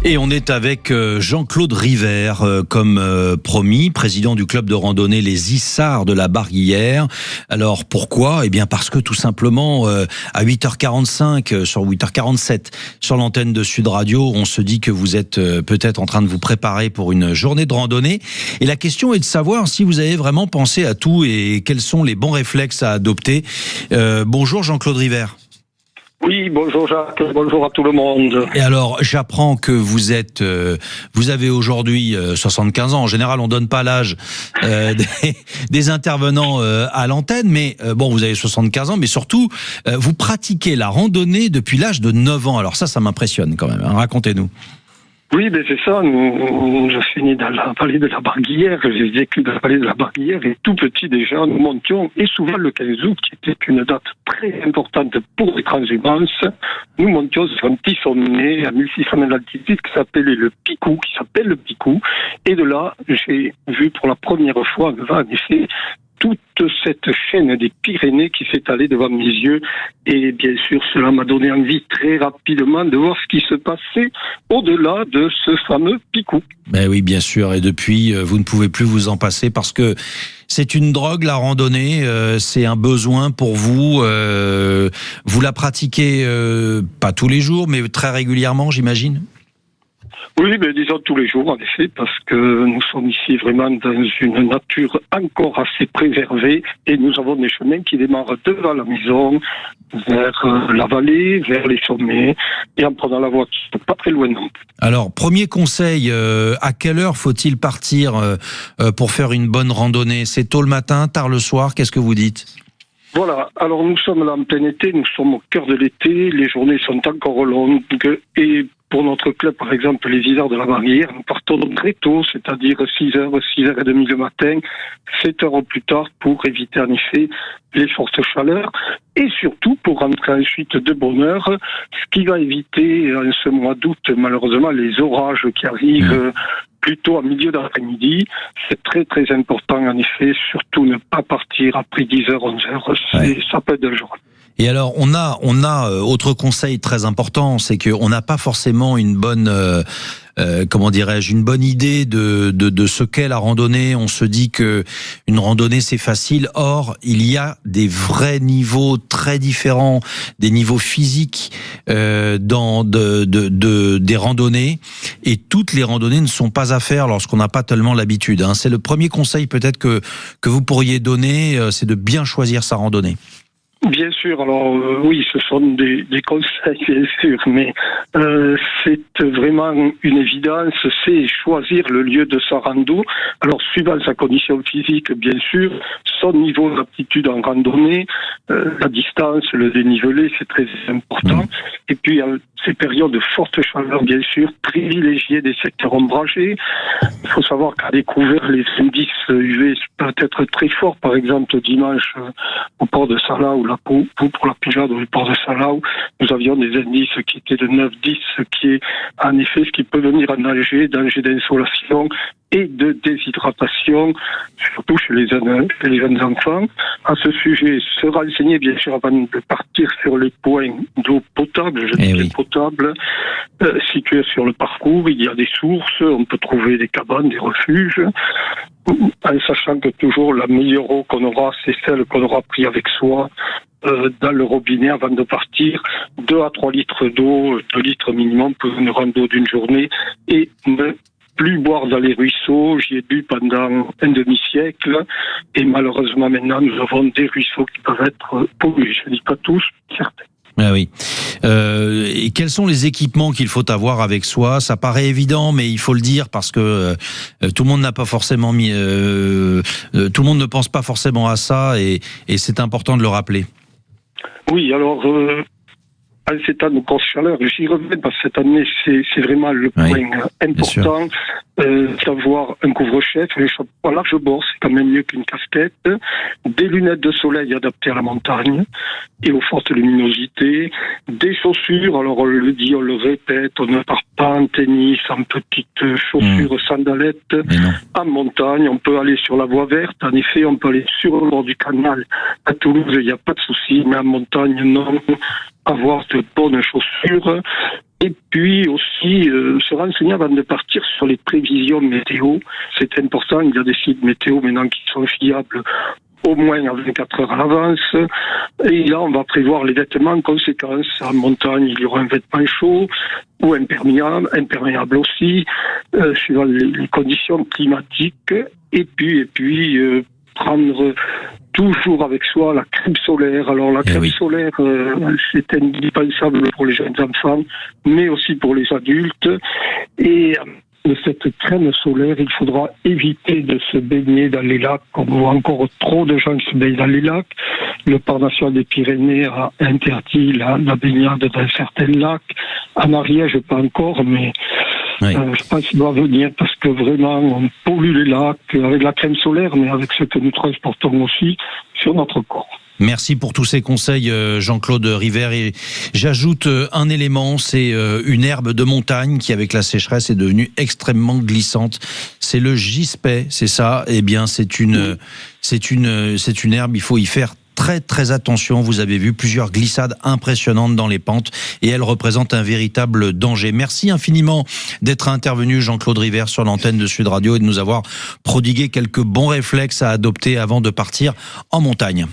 Et on est avec Jean-Claude River, comme promis, président du club de randonnée Les Issards de la Barguillère. Alors pourquoi ? Eh bien parce que tout simplement, à 8h45, sur 8h47, sur l'antenne de Sud Radio, on se dit que vous êtes peut-être en train de vous préparer pour une journée de randonnée. Et la question est de savoir si vous avez vraiment pensé à tout et quels sont les bons réflexes à adopter. Bonjour Jean-Claude River. Oui, bonjour Jacques, bonjour à tout le monde. Et alors, j'apprends que vous avez aujourd'hui 75 ans. En général, on donne pas l'âge des intervenants à l'antenne, mais bon, vous avez 75 ans, mais surtout, vous pratiquez la randonnée depuis l'âge de 9 ans. Alors ça m'impressionne quand même. Hein. Racontez-nous. Oui, ben c'est ça. Je suis né dans la vallée de la Barguillère. J'ai vécu dans la vallée de la Barguillère et tout petit déjà, nous montions, et souvent le 15 août, qui était une date très importante pour les transhumances, nous montions sur un petit sommet à 1600 mètres d'altitude qui s'appelle le Picou. Et de là, j'ai vu pour la première fois, en effet, toute cette chaîne des Pyrénées qui s'étalait devant mes yeux. Et bien sûr, cela m'a donné envie très rapidement de voir ce qui se passait au-delà de ce fameux Picou. Ben oui, bien sûr. Et depuis, vous ne pouvez plus vous en passer parce que c'est une drogue, la randonnée. C'est un besoin pour vous. Vous la pratiquez pas tous les jours, mais très régulièrement, j'imagine. Oui, mais disons tous les jours, en effet, parce que nous sommes ici vraiment dans une nature encore assez préservée et nous avons des chemins qui démarrent devant la maison, vers la vallée, vers les sommets, et en prenant la voiture, pas très loin non plus. Alors, premier conseil, à quelle heure faut-il partir pour faire une bonne randonnée ? C'est tôt le matin, tard le soir, qu'est-ce que vous dites ? Voilà, alors nous sommes là en plein été, nous sommes au cœur de l'été, les journées sont encore longues et pour notre club, par exemple, les Issards de la Barguillère, nous partons très tôt, c'est-à-dire 6h, 6h30 le matin, 7h au plus tard pour éviter en effet les fortes chaleurs et surtout pour rentrer ensuite de bonne heure, ce qui va éviter en ce mois d'août malheureusement les orages qui arrivent plutôt en milieu d'après-midi. C'est très très important en effet, surtout ne pas partir après 10h, 11h, ça peut être dangereux. Et alors, on a autre conseil très important, c'est qu'on n'a pas forcément une bonne, une bonne idée de ce qu'est la randonnée. On se dit que une randonnée c'est facile. Or, il y a des vrais niveaux très différents, des niveaux physiques dans des randonnées. Et toutes les randonnées ne sont pas à faire lorsqu'on n'a pas tellement l'habitude. Hein. C'est le premier conseil peut-être que vous pourriez donner, c'est de bien choisir sa randonnée. Bien sûr, alors oui, ce sont des conseils, bien sûr, mais c'est vraiment une évidence, c'est choisir le lieu de sa rando. Alors, suivant sa condition physique, bien sûr, son niveau d'aptitude en randonnée, la distance, le dénivelé, c'est très important. Et puis, ces périodes de forte chaleur, bien sûr, privilégier des secteurs ombragés. Il faut savoir qu'à découvert, les indices UV peuvent être très forts. Par exemple, dimanche, au port de Salaou, pour la Pujade au port de Salaou, nous avions des indices qui étaient de 9-10, qui est en effet ce qui peut venir en danger d'insolation et de déshydratation, surtout chez les jeunes enfants. À ce sujet, se renseigner bien sûr avant de partir sur les points d'eau potable, potable, situés sur le parcours. Il y a des sources, on peut trouver des cabanes, des refuges, en sachant que toujours la meilleure eau qu'on aura, c'est celle qu'on aura pris avec soi dans le robinet avant de partir. 2 à 3 litres d'eau, 2 litres minimum pour une rando d'une journée, et ne plus boire dans les ruisseaux. J'y ai bu pendant un demi-siècle et malheureusement maintenant nous avons des ruisseaux qui peuvent être pollués. Je ne dis pas tous, certains. Ah oui. Et quels sont les équipements qu'il faut avoir avec soi ? Ça paraît évident, mais il faut le dire parce que tout le monde n'a pas forcément tout le monde ne pense pas forcément à ça et c'est important de le rappeler. Oui, alors en ces temps de grosse chaleur, j'y reviens parce que cette année c'est vraiment le point important. D'avoir un couvre-chef, un chapeau à large bord, c'est quand même mieux qu'une casquette, des lunettes de soleil adaptées à la montagne et aux fortes luminosités, des chaussures, alors on le dit, on le répète, on ne part pas en tennis, en petites chaussures sandalettes, en montagne, on peut aller sur la voie verte, en effet, on peut aller sur le bord du canal, à Toulouse, il n'y a pas de souci, mais en montagne, non, avoir de bonnes chaussures. Et puis aussi se renseigner avant de partir sur les prévisions météo. C'est important, il y a des sites météo maintenant qui sont fiables au moins à 24 heures à l'avance. Et là, on va prévoir les vêtements en conséquence. En montagne, il y aura un vêtement chaud ou imperméable aussi, suivant les conditions climatiques. Et puis prendre toujours avec soi la crème solaire. Alors la crème solaire, c'est indispensable pour les jeunes enfants, mais aussi pour les adultes. Et de cette crème solaire, il faudra éviter de se baigner dans les lacs. On voit encore trop de gens qui se baignent dans les lacs. Le Parc national des Pyrénées a interdit la baignade dans certains lacs. En Ariège, pas encore, mais je pense qu'il doit venir parce que vraiment, on pollue les lacs avec la crème solaire, mais avec ce que nous transportons aussi sur notre corps. Merci pour tous ces conseils, Jean-Claude River. Et j'ajoute un élément, c'est une herbe de montagne qui, avec la sécheresse, est devenue extrêmement glissante. C'est le gispet, c'est ça. Eh bien, c'est une herbe. Il faut y faire très très attention. Vous avez vu plusieurs glissades impressionnantes dans les pentes et elle représente un véritable danger. Merci infiniment d'être intervenu, Jean-Claude River, sur l'antenne de Sud Radio et de nous avoir prodigué quelques bons réflexes à adopter avant de partir en montagne.